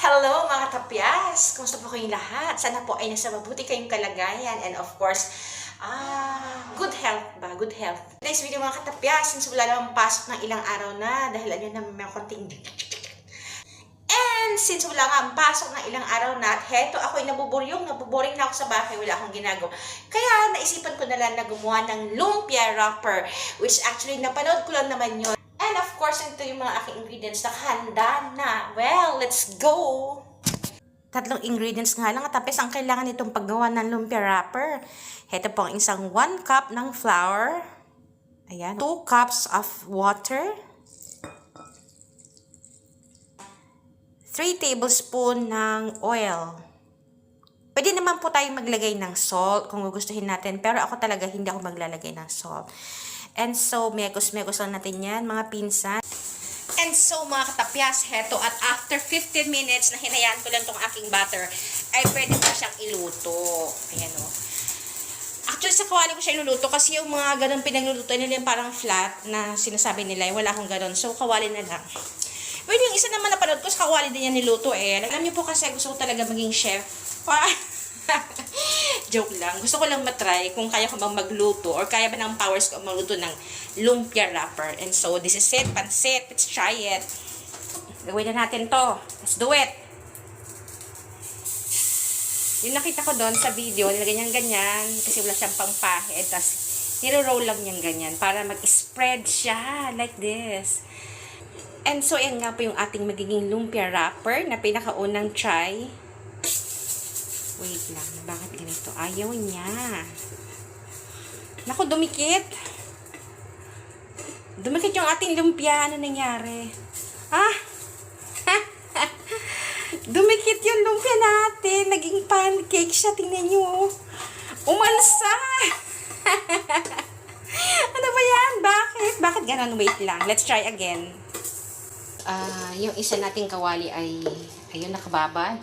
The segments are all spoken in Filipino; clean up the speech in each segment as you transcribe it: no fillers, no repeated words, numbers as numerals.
Hello mga kapyas! Kumusta po kayong lahat? Sana po ay nasa mabuti kayong kalagayan and of course, good health ba? Good health. Today's video mga katapyas, since wala namang pasok ng ilang araw na dahil ano na may konting and since wala nga ang pasok ng ilang araw na at heto ako'y nabuboring na ako sa bahay, wala akong ginagawa. Kaya naisipan ko na lang na gumawa ng lumpia wrapper, which actually napanood ko lang naman yun. And of course, ito yung mga aking ingredients na handa na. Well, let's go! Tatlong ingredients nga lang. Tapos ang kailangan itong paggawa ng lumpia wrapper. Ito po ang isang 1 cup ng flour. Ayan. 2 cups of water. 3 tablespoon ng oil. Pwede naman po tayong maglagay ng salt kung gugustuhin natin. Pero ako talaga hindi ako maglalagay ng salt. And so, mekos-mekos lang natin yan, mga pinsan. And so, mga katapyas, heto, at after 15 minutes na hinayaan ko lang tong aking butter, ay pwede ko siyang iluto. Ayan o. Actually, sa kawali ko siya iluluto kasi yung mga ganun pinagluluto nila yung parang flat na sinasabi nila, wala akong ganun. So, kawali na lang. Well, yung isa naman napanood ko, sa kawali din yan niluto eh. Alam niyo po kasi gusto ko talaga maging chef. Joke lang. Gusto ko lang matry kung kaya ko bang magluto or kaya ba ng powers ko magluto ng lumpia wrapper. And so, this is it. Pansit. Let's try it. Gawin na natin to. Let's do it. Yung nakita ko doon sa video, nilagay niyang ganyan kasi wala siyang pangpahid. Tapos, niro-roll lang niyang ganyan para mag-spread siya like this. And so, yan nga po yung ating magiging lumpia wrapper na pinakaunang try. Wait lang, bakit ganito? Ayaw niya. Naku, dumikit. Dumikit yung ating lumpia. Ano nangyari? Dumikit yung lumpia natin. Naging pancake siya. Tingnan nyo. Umalsa. Ano ba yan? Bakit? Bakit ganun? Wait lang. Let's try again. Yung isa nating kawali ay, ayun, nakababad.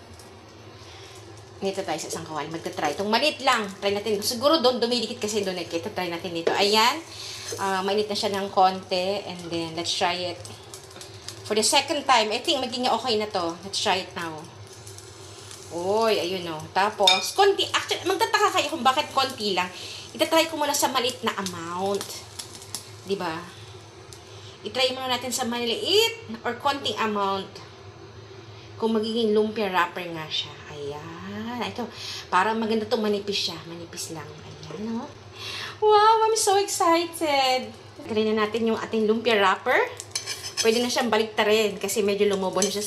Dito tayo sa isang kawali. Magta-try. Itong maliit lang. Try natin. Siguro doon, dumidikit kasi doon. Ito, try natin dito. Ayan. Mainit na siya ng konti. And then, let's try it. For the second time, I think maging okay na to. Let's try it now. Uy, ayun o. Tapos, konti. Actually, magtataka kayo kung bakit konti lang. Itatry ko muna sa maliit na amount. Diba? Itry muna natin sa maliit or konting amount. Kung magiging lumpia wrapper nga siya. Ayan. Ito, parang maganda itong manipis siya. Manipis lang. Ayan, no? Wow, I'm so excited. Try na natin yung ating lumpia wrapper. Pwede na siyang baliktarin kasi medyo lumobo na siya